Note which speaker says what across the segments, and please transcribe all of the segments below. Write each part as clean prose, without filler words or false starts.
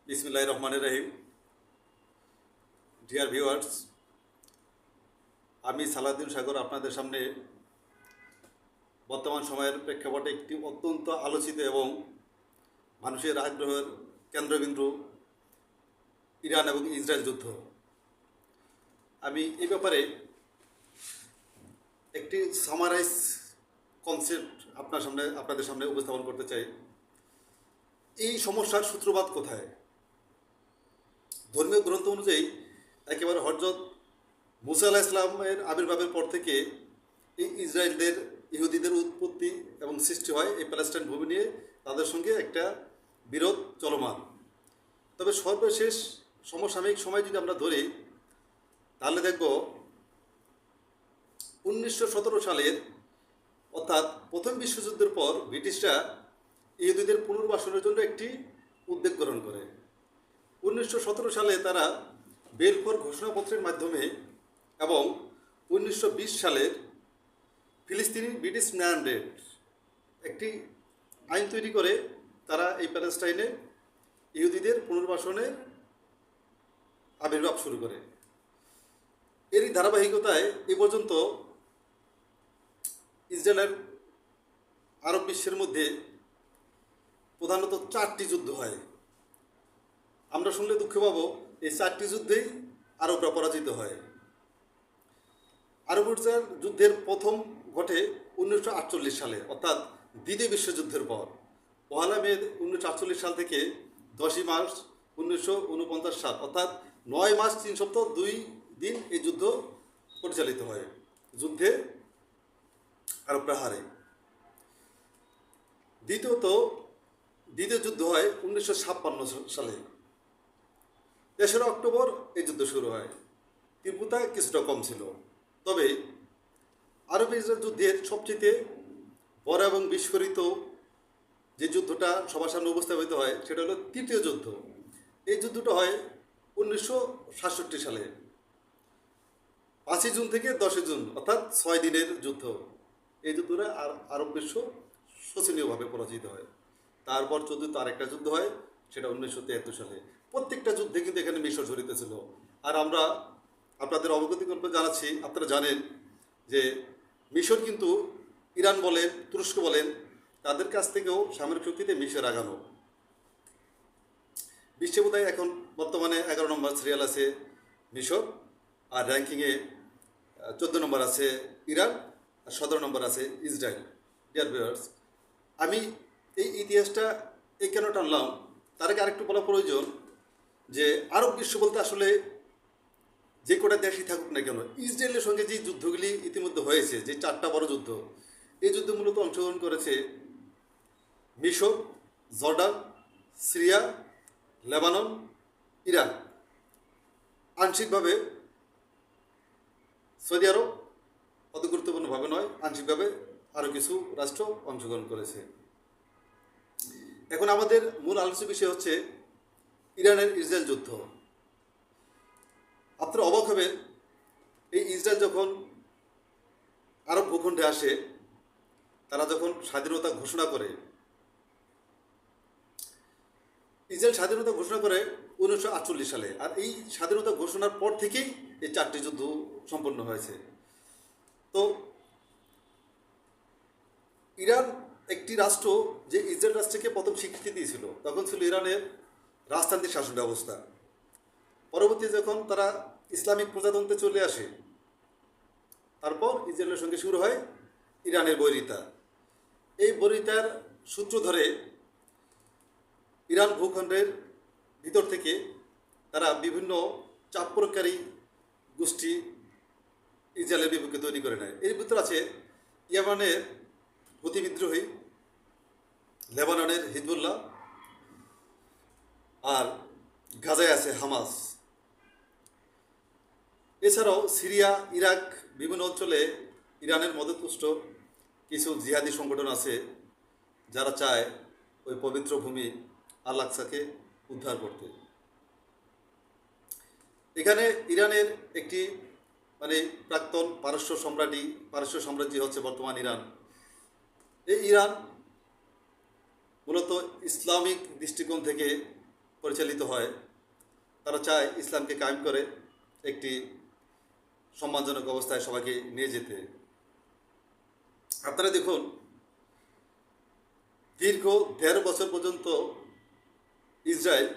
Speaker 1: বিসমিল্লাহির রহমানির রহিম। Dear viewers, আমি সালাউদ্দিন সাগর আপনাদের সামনে বর্তমান সময়ের প্রেক্ষাপটে একটি অত্যন্ত আলোচিত এবং মানুষের আগ্রহের কেন্দ্রবিন্দু ইরান এবং ইসরায়েল যুদ্ধ। আমি এই ব্যাপারে একটি সামারাইজ কনসেপ্ট আপনাদের সামনে উপস্থাপন করতে চাই। এই সমস্যার সূত্রপাত কোথায়? ধর্মীয় গ্রন্থ অনুযায়ী একেবারে হযরত মুসা আলাইহিস সালামের আবির্ভাবের পর থেকে এই ইহুদিদের উৎপত্তি এবং সৃষ্টি হয় এই প্যালেস্টাইন ভূমি নিয়ে, তাদের সঙ্গে একটা বিরোধ চলমান। তবে সর্বশেষ সমসাময়িক সময় যদি আমরা ধরি, তাহলে দেখব 1917 সালের অর্থাৎ প্রথম বিশ্বযুদ্ধের পর ব্রিটিশরা ইহুদিদের পুনর্বাসনের জন্য একটি উদ্যোগ গ্রহণ করে। 1917 সালে তারা বেলফোর ঘোষণাপত্রের মাধ্যমে এবং 1920 সালের ফিলিস্তিনি ব্রিটিশ ম্যান্ডেট একটি আইন তৈরি করে তারা এই প্যালেস্টাইনে ইহুদিদের পুনর্বাসনের আবির্ভাব শুরু করে। এরই ধারাবাহিকতায় এ পর্যন্ত ইসরায়েলের আরব বিশ্বের মধ্যে প্রধানত 4টি যুদ্ধ হয়। আমরা শুনলে দুঃখ পাবো, এই 4টি যুদ্ধেই আরবরা পরাজিত হয়। আরব যুদ্ধের প্রথম ঘটে 1948 সালে, অর্থাৎ দ্বিতীয় বিশ্বযুদ্ধের পর। 1 মে 1948 সাল থেকে 10 মার্চ 1949 সাল, অর্থাৎ 9 মাস 3 সপ্তাহ 2 দিন এই যুদ্ধ পরিচালিত হয়। যুদ্ধে আরবরা হারে। দ্বিতীয় যুদ্ধ হয় 1956 সালে। 3 অক্টোবর এই যুদ্ধ শুরু হয়। তীব্রতা কিছুটা কম ছিল, তবে আরব ইসরায়েল যুদ্ধের সবচেয়ে বড় এবং বিস্ফোরিত যে যুদ্ধটা সবার সামনে উপস্থাপিত হয় সেটা হলো তৃতীয় যুদ্ধ। এই যুদ্ধটা হয় 1967 সালে, 5 জুন থেকে 10 জুন, অর্থাৎ 6 দিনের যুদ্ধ। এই যুদ্ধটা আরব বিশ্ব শোচনীয়ভাবে পরাজিত হয়। তারপর চতুর্থ আরেকটা যুদ্ধ হয়, সেটা 1973 সালে। প্রত্যেকটা যুদ্ধে কিন্তু এখানে মিশর জড়িত ছিল। আর আমরা আপনাদের অবগতি করতে জানাচ্ছি, আপনারা জানেন যে মিশর কিন্তু ইরান বলেন, তুরস্ক বলেন, তাদের কাছ থেকেও সামরিক শক্তিতে মিশর আগানো। বিশ্বে বোধহয় এখন বর্তমানে 11 নম্বর সিরিয়াল আছে মিশর, আর র্যাঙ্কিংয়ে 14 নম্বর আছে ইরান, আর 17 নম্বর আছে ইসরায়েল। ডিয়ার ভিউয়ার্স, আমি এই ইতিহাসটা কেন টানলাম তার আগে আরেকটু বলা প্রয়োজন যে আরব বিশ্ব বলতে আসলে যে কটা দেশই থাকুক না কেন, ইসরায়েলের সঙ্গে যে যুদ্ধগুলি ইতিমধ্যে হয়েছে, যে 4টা বড় যুদ্ধ, এই যুদ্ধে মূলত অংশগ্রহণ করেছে মিশর, জর্ডান, সিরিয়া, লেবানন, ইরান, আংশিকভাবে সৌদি আরব, অত গুরুত্বপূর্ণভাবে নয়, আংশিকভাবে আরও কিছু রাষ্ট্র অংশগ্রহণ করেছে। এখন আমাদের মূল আলোচ্য বিষয় হচ্ছে ইরানের ইসরায়েল যুদ্ধ। আপনারা অবাক হবেন, এই ইসরায়েল যখন আরব ভূখণ্ডে আসে, তারা যখন স্বাধীনতা ঘোষণা করে, ইসরায়েল স্বাধীনতা ঘোষণা করে 1948 সালে। আর এই স্বাধীনতা ঘোষণার পর থেকেই এই 4টি যুদ্ধ সম্পন্ন হয়েছে। তো ইরান একটি রাষ্ট্র যে ইসরায়েল রাষ্ট্রকে প্রথম স্বীকৃতি দিয়েছিল, তখন ছিল ইরানের রাজতান্ত্রিক শাসন ব্যবস্থা। পরবর্তী যখন তারা ইসলামিক প্রজাতন্ত্রে চলে আসে, তারপর ইসরায়েলের সঙ্গে শুরু হয় ইরানের বৈরিতা। এই বৈরিতার সূত্র ধরে ইরান ভূখণ্ডের ভিতর থেকে তারা বিভিন্ন চাপ প্রয়োগকারী গোষ্ঠী ইসরায়েলের বিপক্ষে তৈরি করে নেয়। এর ভিতর আছে ইয়েমেনের হুতি বিদ্রোহী, লেবাননের হিজবুল্লাহ, আর গাজায় আছে হামাস। এছাড়াও সিরিয়া, ইরাক, বিভিন্ন অঞ্চলে ইরানের মদতপুষ্ট কিছু জিহাদি সংগঠন আছে, যারা চায় ওই পবিত্র ভূমি আল আকসাকে উদ্ধার করতে। এখানে ইরানের একটি প্রাক্তন পারস্য সাম্রাজ্য হচ্ছে বর্তমান ইরান। এই ইরান মূলত ইসলামিক দৃষ্টিকোণ থেকে পরিচালিত হয়। তারা চায় ইসলামকে কায়েম করে একটি সম্মানজনক অবস্থায় সবাইকে নিয়ে যেতে। আপনারা দেখুন, দীর্ঘ ১৩ বছর পর্যন্ত ইসরায়েল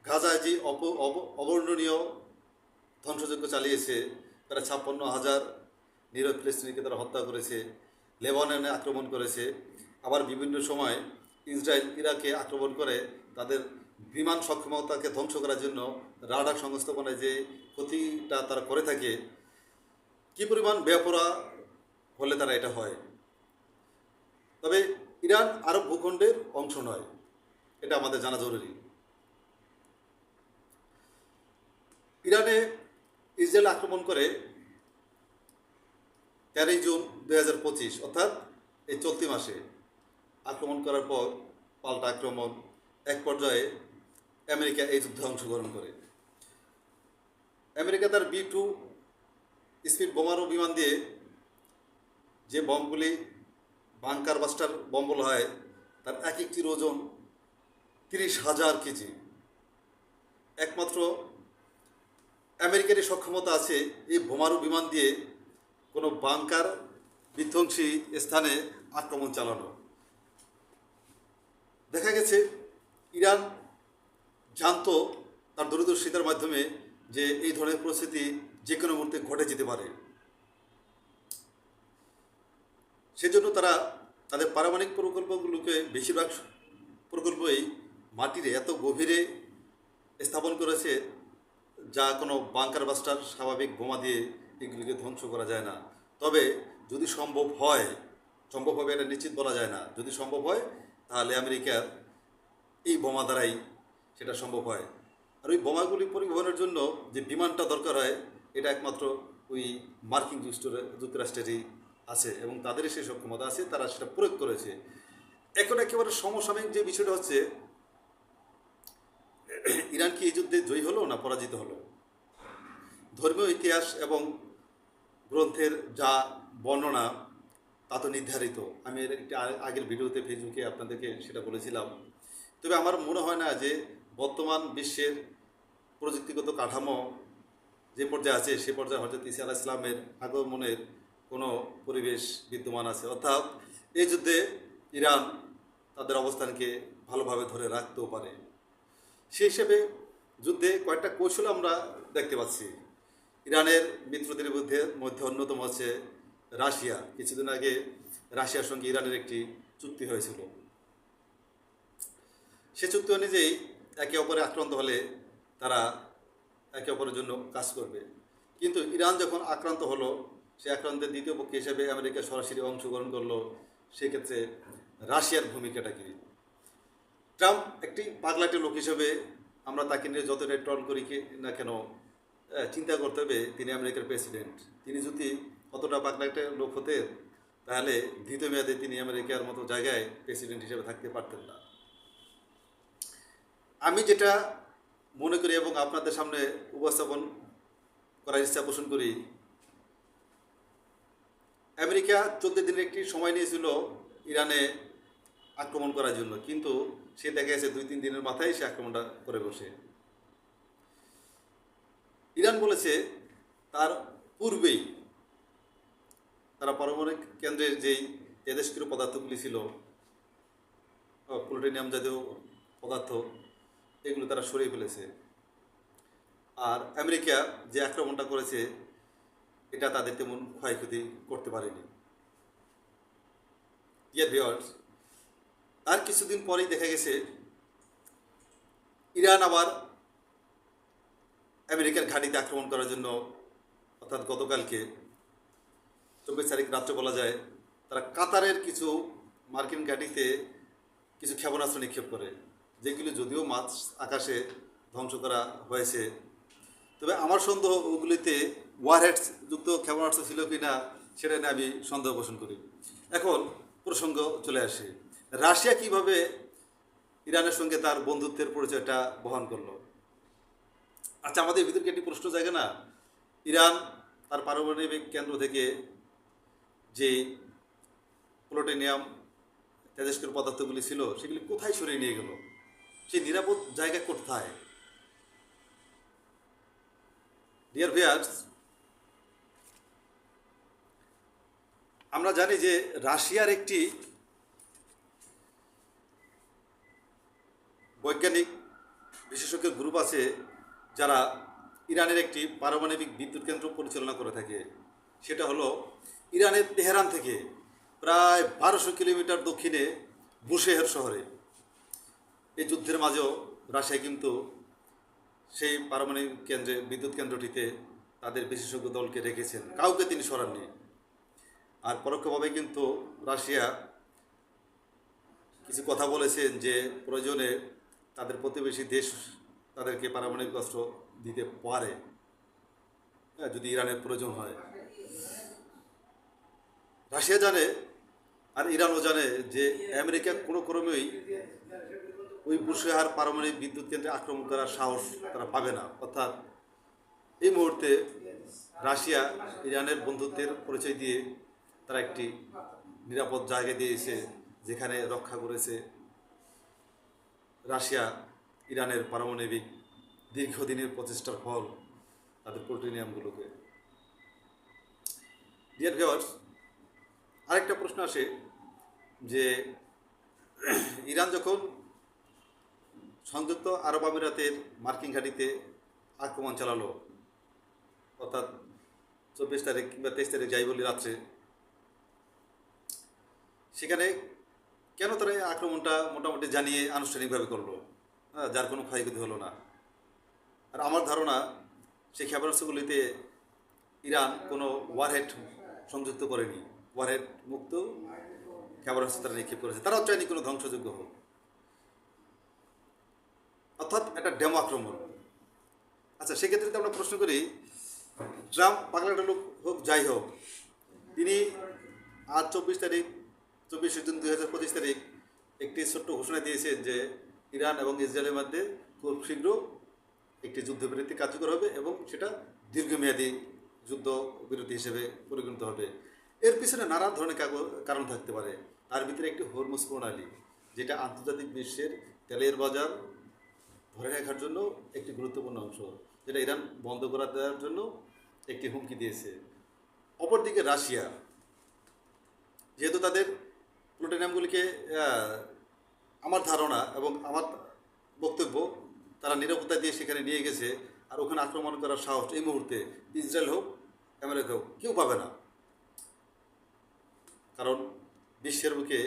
Speaker 1: গাজায় যে অবর্ণনীয় ধ্বংসযজ্ঞ চালিয়েছে, তারা ৫৬,০০০ নিরীহ ফিলিস্তিনিকে তারা হত্যা করেছে, লেবাননে আক্রমণ করেছে, আবার বিভিন্ন সময় ইসরায়েল ইরাকে আক্রমণ করে তাদের বিমান সক্ষমতাকে ধ্বংস করার জন্য রাডার সংস্থাপনায় যে ক্ষতিটা তারা করে থাকে, কী পরিমাণ বেপরোয়া হলে তারা এটা হয়। তবে ইরান আরব ভূখণ্ডের অংশ নয়, এটা আমাদের জানা জরুরি। ইরানে ইসরায়েল আক্রমণ করে ১৩ জুন ২০২৫, অর্থাৎ এই চলতি মাসে আক্রমণ করার পর পাল্টা আক্রমণ, এক পর্যায়ে আমেরিকা এই যুদ্ধে অংশগ্রহণ করে। আমেরিকা তার B-2 স্পিড বোমারু বিমান দিয়ে যে বমগুলি বাংকার বাস্টার বম বলা হয়, তার এক একটির ওজন ৩০,০০০ কেজি। একমাত্র আমেরিকারই সক্ষমতা আছে এই বোমারু বিমান দিয়ে কোনো বাংকার বিধ্বংসী স্থানে আক্রমণ চালানো। দেখা গেছে ইরান জানতো তার দূরদর্শিতার মাধ্যমে যে এই ধরনের পরিস্থিতি যে কোনো মুহূর্তে ঘটে যেতে পারে। সেজন্য তারা তাদের পারমাণবিক প্রকল্পগুলোকে বেশিরভাগ প্রকল্পই মাটির এত গভীরে স্থাপন করেছে, যা কোনো বাংকার বাস্টার স্বাভাবিক বোমা দিয়ে এগুলিকে ধ্বংস করা যায় না। তবে যদি সম্ভব হয়, সম্ভব হবে এটা নিশ্চিত বলা যায় না, যদি সম্ভব হয় তাহলে আমেরিকার এই বোমা দ্বারাই সেটা সম্ভব হয়। আর ওই বোমাগুলি পরিবহনের জন্য যে বিমানটা দরকার হয়, এটা একমাত্র ওই মার্কিন যুক্তরাষ্ট্রেরই আছে এবং তাদেরই সেই সক্ষমতা আছে, তারা সেটা প্রয়োগ করেছে। এখন একেবারে সমসাময়িক যে বিষয়টা হচ্ছে, ইরান কি এই যুদ্ধে জয়ী হলো না পরাজিত হলো? ধর্মীয় ইতিহাস এবং গ্রন্থের যা বর্ণনা তা তো নির্ধারিত। আমি এর একটি আগের ভিডিওতে ফেসবুকে আপনাদেরকে সেটা বলেছিলাম। তবে আমার মনে হয় না যে বর্তমান বিশ্বের প্রযুক্তিগত কাঠামো যে পর্যায়ে আছে সে পর্যায়ে হযরত ঈসা আলাইহিস সালামের আগমনের কোনো পরিবেশ বিদ্যমান আছে। অর্থাৎ এই যুদ্ধে ইরান তাদের অবস্থানকে ভালোভাবে ধরে রাখতেও পারে। সেই হিসেবে যুদ্ধে কয়েকটা কৌশল আমরা দেখতে পাচ্ছি। ইরানের মিত্রদের মধ্যে অন্যতম হচ্ছে রাশিয়া। কিছুদিন আগে রাশিয়ার সঙ্গে ইরানের একটি চুক্তি হয়েছিল। সে চুক্তি অনুযায়ী একে অপরে আক্রান্ত হলে তারা একে অপরের জন্য কাজ করবে। কিন্তু ইরান যখন আক্রান্ত হলো, সে আক্রান্তের দ্বিতীয় পক্ষ হিসেবে আমেরিকা সরাসরি অংশগ্রহণ করলো। সেক্ষেত্রে রাশিয়ার ভূমিকাটা কী? ট্রাম্প একটি পাগলাটে লোক হিসেবে আমরা তাকে নিয়ে যতটাই ট্রল করি না কেন, চিন্তা করতে হবে তিনি আমেরিকার প্রেসিডেন্ট। তিনি যদি অতটা পাগলাটে লোক হতেন তাহলে দ্বিতীয় মেয়াদে তিনি আমেরিকার মতো জায়গায় প্রেসিডেন্ট হিসেবে থাকতে পারতেন না। আমি যেটা মনে করি এবং আপনাদের সামনে উপস্থাপন করার ইচ্ছা পোষণ করি, আমেরিকা 14 দিনের একটি সময় নিয়েছিল ইরানে আক্রমণ করার জন্য, কিন্তু সে দেখা গেছে 2-3 দিনের মাথায় সে আক্রমণটা করে বসে। ইরান বলেছে তার পূর্বেই তারা পারমাণবিক কেন্দ্রের যেই তেজস্ক্রিয় পদার্থগুলি ছিল, প্লুটোনিয়াম জাতীয় পদার্থ, এগুলো তারা সরিয়ে ফেলেছে। আর আমেরিকা যে আক্রমণটা করেছে এটা তাদের তেমন ক্ষয়ক্ষতি করতে পারেনি। ডিয়ার ভিউয়ার্স, তার কিছুদিন পরেই দেখা গেছে ইরান আবার আমেরিকার ঘাঁটিতে আক্রমণ করার জন্য, অর্থাৎ গতকালকে 24 তারিখ রাত্রে বলা যায়, তারা কাতারের কিছু মার্কিন ঘাঁটিতে কিছু ক্ষেপণাস্ত্র নিক্ষেপ করে, যেগুলি যদিও মাঝ আকাশে ধ্বংস করা হয়েছে। তবে আমার সন্দেহ ওগুলিতে ওয়ারহেডস যুক্ত ক্ষেপণাস্ত্র ছিল কি না সেটা নিয়ে আমি সন্দেহ পোষণ করি। এখন প্রসঙ্গ চলে আসে, রাশিয়া কিভাবে ইরানের সঙ্গে তার বন্ধুত্বের পরিচয়টা বহন করলো। আচ্ছা, আমাদের ভিতরকে একটি প্রশ্ন জায়গা না, ইরান তার পারমাণবিক কেন্দ্র থেকে যে প্লুটোনিয়াম তেজস্ক্রিয় পদার্থগুলি ছিল সেগুলি কোথায় সরিয়ে নিয়ে গেল? সেই নিরাপদ জায়গা কোথায়? ডিয়ার ভিউয়ার্স, আমরা জানি যে রাশিয়ার একটি বৈজ্ঞানিক বিশেষজ্ঞ গ্রুপ আছে যারা ইরানের একটি পারমাণবিক বিদ্যুৎ কেন্দ্র পরিচালনা করে থাকে। সেটা হলো ইরানের তেহরান থেকে প্রায় 1200 কিলোমিটার দক্ষিণে বুশেহর শহরে। এই যুদ্ধের মাঝেও রাশিয়া কিন্তু সেই পারমাণবিক কেন্দ্রে বিদ্যুৎ কেন্দ্রটিতে তাদের বিশেষজ্ঞ দলকে রেখেছেন, কাউকে তিনি সরাননি। আর পরোক্ষভাবে কিন্তু রাশিয়া কিছু কথা বলেছেন যে প্রয়োজনে তাদের প্রতিবেশী দেশ তাদেরকে পারমাণবিক অস্ত্র দিতে পারে, যদি ইরানের প্রয়োজন হয়। রাশিয়া জানে আর ইরানও জানে যে আমেরিকা কোনো ক্রমেই ওই বুশেহর পারমাণবিক বিদ্যুৎ কেন্দ্রে আক্রমণ করার সাহস তারা পাবে না। অর্থাৎ এই মুহূর্তে রাশিয়া ইরানের বন্ধুত্বের পরিচয় দিয়ে তারা একটি নিরাপদ জায়গা দিয়েছে, যেখানে রক্ষা করেছে রাশিয়া ইরানের পারমাণবিক দীর্ঘদিনের প্রচেষ্টার ফল তাদের প্লুটোনিয়ামগুলোকে। ডিয়ার ভিউয়ার্স, আরেকটা প্রশ্ন আসে যে ইরান যখন সংযুক্ত আরব আমিরাতের মার্কিন ঘাঁটিতে আক্রমণ চালালো, অর্থাৎ 24 তারিখ কিংবা 23 তারিখ যাই বলি রাত্রে, সেখানে কেন তারা এই আক্রমণটা মোটামুটি জানিয়ে আনুষ্ঠানিকভাবে করলো, যার কোনো ক্ষয়ক্ষতি হলো না? আর আমার ধারণা সেই ক্ষেপণাস্ত্রগুলিতে ইরান কোনো ওয়ারহেড সংযুক্ত করেনি, ওয়ারহেড মুক্ত ক্ষেপণাস্ত্র তারা নিক্ষেপ করেছে। তারাও চায়নি কোনো ধ্বংসযোগ্য হোক, অর্থাৎ একটা ডেমো আক্রমণ। আচ্ছা, সেক্ষেত্রে তো আমরা প্রশ্ন করি, ট্রাম্প পাগলাটা লোক হোক যাই হোক, তিনি আজ 24 জুন 2025 তারিখ একটি ছোট্ট ঘোষণা দিয়েছেন যে ইরান এবং ইসরায়েলের মধ্যে খুব শীঘ্র একটি যুদ্ধবিরতি কার্যকর হবে এবং সেটা দীর্ঘমেয়াদী যুদ্ধবিরতি হিসেবে পরিগণিত হবে। এর পিছনে নানা ধরনের কারণ থাকতে পারে। তার ভিতরে একটি হরমুজ প্রণালী, যেটা আন্তর্জাতিক বিশ্বের তেলের বাজার ধরে রাখার জন্য একটি গুরুত্বপূর্ণ অংশ, যেটা ইরান বন্ধ করে দেওয়ার জন্য একটি হুমকি দিয়েছে। অপরদিকে রাশিয়া যেহেতু তাদের প্লুটোনিয়ামগুলিকে, আমার ধারণা এবং আমার বক্তব্য, তারা নিরাপত্তা দিয়ে সেখানে নিয়ে গেছে, আর ওখানে আক্রমণ করার সাহস এই মুহূর্তে ইসরায়েল হোক আমেরিকা হোক কেউ পাবে না। কারণ বিশ্বের বুকে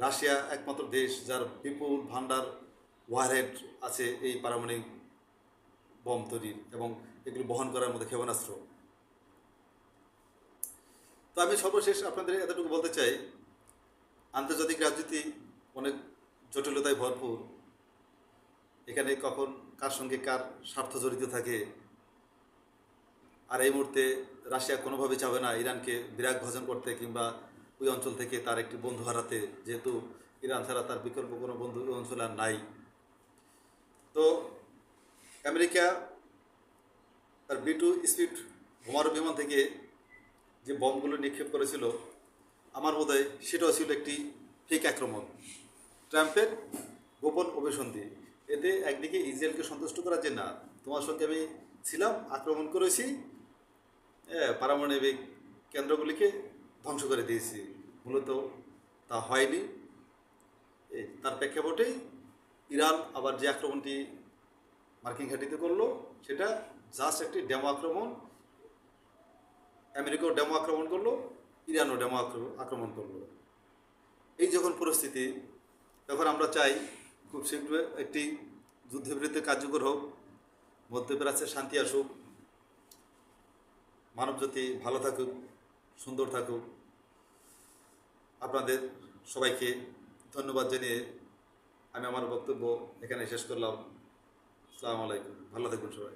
Speaker 1: রাশিয়া একমাত্র দেশ যার বিপুল ভান্ডার ওয়ারহেড আছে এই পারমাণবিক বম তৈরির এবং এগুলো বহন করার মধ্যে ক্ষেপণাস্ত্র। তো আমি সর্বশেষ আপনাদের এতটুকু বলতে চাই, আন্তর্জাতিক রাজনীতি অনেক জটিলতায় ভরপুর। এখানে কখন কার সঙ্গে কার স্বার্থ জড়িত থাকে। আর এই মুহূর্তে রাশিয়া কোনোভাবে চাবে না ইরানকে বিরাগ ভাজন করতে কিংবা ওই অঞ্চল থেকে তার একটি বন্ধু হারাতে, যেহেতু ইরান ছাড়া তার বিকল্প কোনো বন্ধু ওই অঞ্চলে আর নাই। তো আমেরিকা তার B-2 স্পিড বোমারু বিমান থেকে যে বমগুলো নিক্ষেপ করেছিল, আমার বোধ হয় সেটাও ছিল একটি ফেক আক্রমণ, ট্রাম্পের গোপন অভিসন্ধি। এতে একদিকে ইসরায়েলকে সন্তুষ্ট করা যে না, তোমার সঙ্গে আমি ছিলাম, আক্রমণ করেছি, পারমাণবিক কেন্দ্রগুলিকে ধ্বংস করে দিয়েছি, মূলত তা হয়নি। তার প্রেক্ষাপটেই ইরান আবার যে আক্রমণটি মার্কিন ঘাঁটিতে করলো সেটা জাস্ট একটি ডেমো আক্রমণ। আমেরিকাও ডেমো আক্রমণ করলো, ইরানও ডেমো আক্রমণ করলো। এই যখন পরিস্থিতি, তখন আমরা চাই খুব শীঘ্র একটি যুদ্ধবিরতি কার্যকর হোক, মধ্যপ্রাচ্যে শান্তি আসুক, মানবজাতি ভালো থাকুক, সুন্দর থাকুক। আপনাদের সবাইকে ধন্যবাদ জানিয়ে আমি আমার বক্তব্য এখানে শেষ করলাম। আসসালামু আলাইকুম, ভালো থাকুন সবাই।